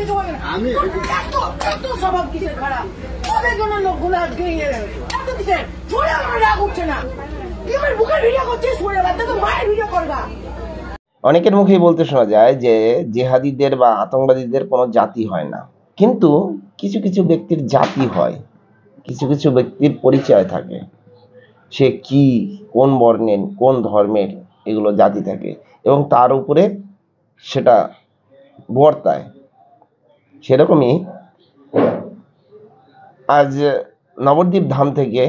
কিছু বলে না। এত স্বভাব কিসের খারাপ? ওদের জন্য লোকগুলো আজকে এত কিসের জোরে আমার রাগ উঠছে না। আমার বুকের ভিডিও করছিস, তো মায়ের ভিডিও করবা। অনেকের মুখেই বলতে শোনা যায় যে জেহাদিদের বা আতঙ্কবাদীদের কোনো জাতি হয় না, কিন্তু কিছু কিছু ব্যক্তির জাতি হয়, কিছু কিছু ব্যক্তির পরিচয় থাকে। সে কি, কোন বর্ণের, কোন ধর্মের, এগুলো জাতি থাকে এবং তার উপরে সেটা বর্তায়। সেরকমই আজ নবদ্বীপ ধাম থেকে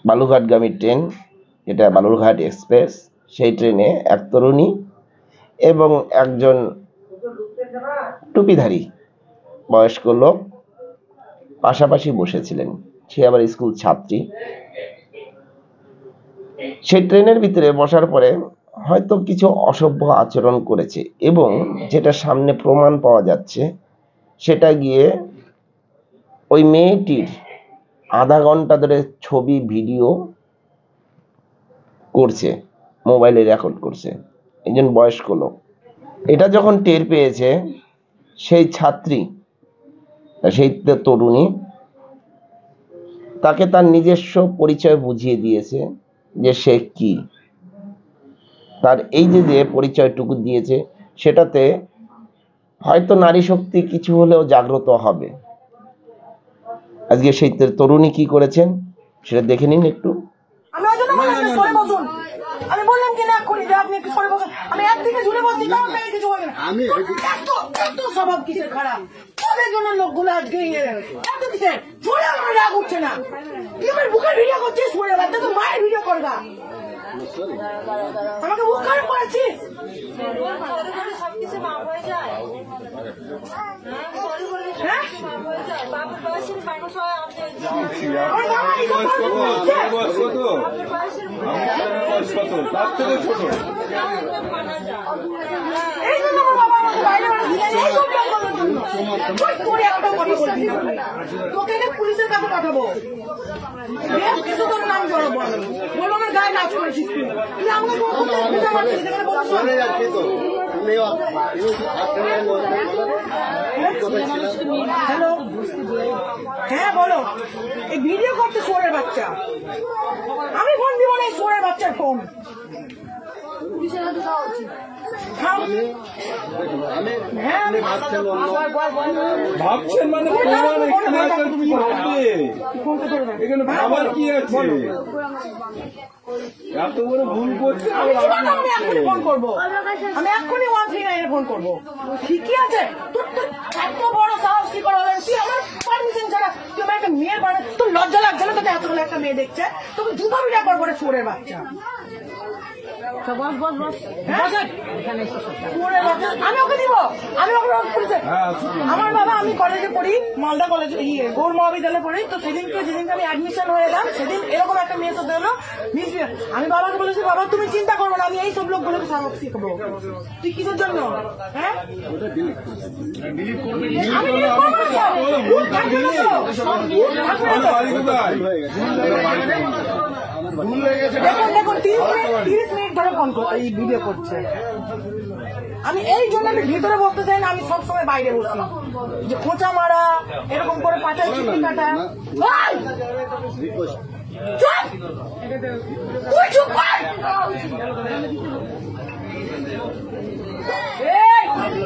বালুরঘাটগামী ট্রেন, যেটা বালুরঘাট এক্সপ্রেস, সেই ট্রেনে এক তরুণী এবং একজন টুপিধারী বয়স্ক লোক পাশাপাশি বসেছিলেন। সে আবার স্কুল ছাত্রী। সেই ট্রেনের ভিতরে বসার পরে হয়তো কিছু অসভ্য আচরণ করেছে এবং যেটা সামনে প্রমাণ পাওয়া যাচ্ছে, সেটা গিয়ে ওই মেয়েটির আধা ঘন্টা ধরে ছবি ভিডিও করছে, মোবাইলে রেকর্ড করছে একজন বয়স্ক লোক। এটা যখন টের পেয়েছে সেই ছাত্রী, সেই তরুণী, তাকে তার নিজস্ব পরিচয় বুঝিয়ে দিয়েছে যে সে কি। তার এই যে পরিচয়টুকু দিয়েছে, সেটাতে হয়তো নারী শক্তি কিছু হলেও জাগ্রত হবে। আজকে সেই তরুণী কি করেছেন সেটা দেখে নিন একটু। আমি বললাম কি না এক্ষুনি যে আপনি একটু সরে বসুন। আমি একদিকে ঝুলে বসছি, কারণ মেয়ে কিছু বলে না। এত স্বভাব কিসের খারাপ? ওদের জন্য লোকগুলো আজকে এত কিসের জোরে আমার রাগ উঠছে না। আমার বুকের ভিডিও করছিস, তো মায়ের ভিডিও করবা। আমাকে মুখ খারাপ করেছিস। পুলিশের কাছে পাঠাবো, নাম জড়াবো, বলো আমার গায়ে নাচ করেছিস তুই। হ্যালো, হ্যাঁ বলো। এই ভিডিও করতে সোরের বাচ্চা, আমি ফোন দিব না। এই সোরের বাচ্চার ফোন ভাবছেন মানে আমার কি আছে? এত বড় ভুল করছে। আমি এক্ষুনি ফোন করবো, আমি এক্ষুনি 139 ফোন করবো। ঠিকই আছে, তোর তো এত বড় সাহস কি করে? তুই আমার পারমিশন ছাড়া তুই আমার একটা মেয়ের বাড়ি, তোর লজ্জা লাগছে না? তোকে এতগুলো একটা মেয়ে দেখছে, তোকে জুতো বিটা করবো রে সোরের বাচ্চা। আমি ওকে দিব, আমি ওকে পুলিশে। আমার বাবা, আমি কলেজে পড়ি, মালদা কলেজে, গৌর মহাবিদ্যালয়ে পড়ি। তো সেদিনকে যেদিনকে আমি অ্যাডমিশন হয়ে এলাম, সেদিন এরকম একটা মেয়ে সাথে হলো। আমি বাবাকে বলেছি, বাবা তুমি চিন্তা করবো না, আমি এই সব লোকগুলোকে সাহস শিখবো। তুই কিসের জন্য? হ্যাঁ, দেখুন 30 মিনিট ধরে ফোন এই ভিডিও করছে। আমি এই জন্য আমি ভিতরে বসতে চাই না, আমি সবসময় বাইরে বসি। যে খোঁচা মারা, এরকম করে পাঠায় চিঠি কাটা। তুই চুপ কর,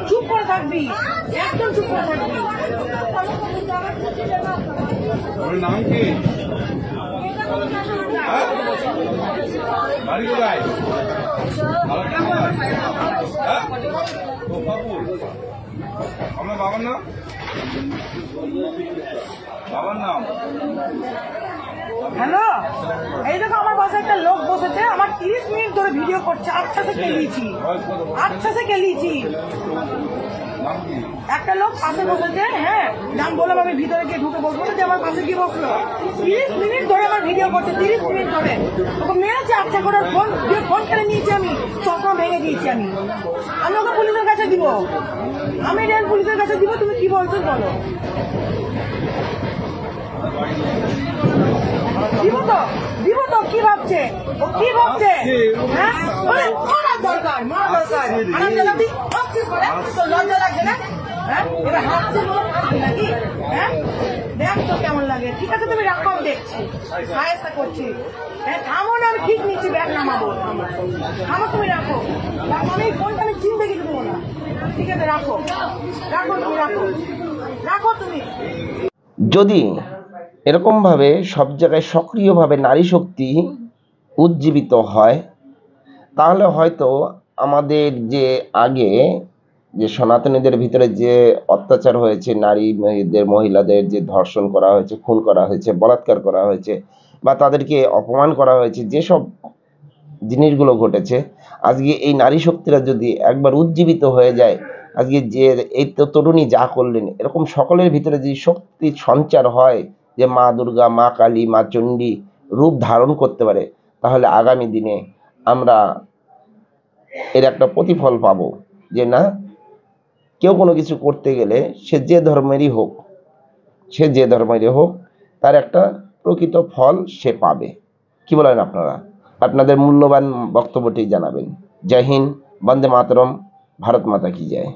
চুপ করে থাকবি, একদম চুপ করে থাকবি। নাম কি? বাড়ি কোথায়? আমার বাবার নাম? বাবার নাম? হ্যালো, এই দেখো আমার পাশে একটা লোক বসেছে, আমার 30 মিনিট ধরে ভিডিও করছে। আচ্ছা সে কেলিয়েছি, আচ্ছা সে কেলিয়েছি। একটা লোক পাশে বসেছে, হ্যাঁ নাম বললাম, আমি ভিতরে গিয়ে ঢুকে বসবো না, যে আমার পাশে গিয়ে বসলো। 30 মিনিট ধরে আমার ভিডিও করছে, 30 মিনিট ধরে ওকে মেরেছে। আচ্ছা করে ফোন দিয়ে ফোন কেড়ে নিয়েছি, আমি চশমা ভেঙে দিয়েছি। আমি ওকে পুলিশের কাছে দিব, আমি রেল পুলিশের কাছে দিব। তুমি কি বলছো বলো? দিব তো, কি ভাবছে ও? কি ভাবছে? হ্যাঁ, মারা দরকার, মারা দরকার। লজ্জা লাগছে না? হ্যাঁ, এবার হাসছে বলে থাকবে নাকি? হ্যাঁ, দেখ তো কেমন লাগে। ঠিক আছে, তুমি রাখো, আমি দেখছি, সাহেস্তা করছি। হ্যাঁ, থামো না, আমি ঠিক নিচ্ছি, ব্যাগ নামাবো। থামো, তুমি রাখো, রাখো, আমি ফোনটা আমি চিনতে কিছু দেবো না। ঠিক আছে, রাখো, রাখো, তুমি রাখো, রাখো তুমি। যদি এরকমভাবে সব জায়গায় সক্রিয়ভাবে নারী শক্তি উজ্জীবিত হয়, তাহলে হয়তো আমাদের যে আগে যে সনাতনীদের ভিতরে যে অত্যাচার হয়েছে, নারী মেয়েদের মহিলাদের যে ধর্ষণ করা হয়েছে, খুন করা হয়েছে, বলাৎকার করা হয়েছে, বা তাদেরকে অপমান করা হয়েছে, যেসব জিনিসগুলো ঘটেছে, আজকে এই নারী শক্তিরা যদি একবার উজ্জীবিত হয়ে যায়, আজকে যে এই তো তরুণী যা করলেন, এরকম সকলের ভিতরে যদি শক্তি সঞ্চার হয়, যে মা দুর্গা, মা কালী, মা চণ্ডী রূপ ধারণ করতে পারে, তাহলে আগামী দিনে আমরা এর একটা প্রতিফল পাবো, যে না, কেউ কোনো কিছু করতে গেলে সে যে ধর্মেরই হোক, তার একটা প্রকৃত ফল সে পাবে। কি বলেন আপনারা? আপনাদের মূল্যবান বক্তব্যটি জানাবেন। জয় হিন্দ, বন্দে মাতরম, ভারত মাতা কি জয়।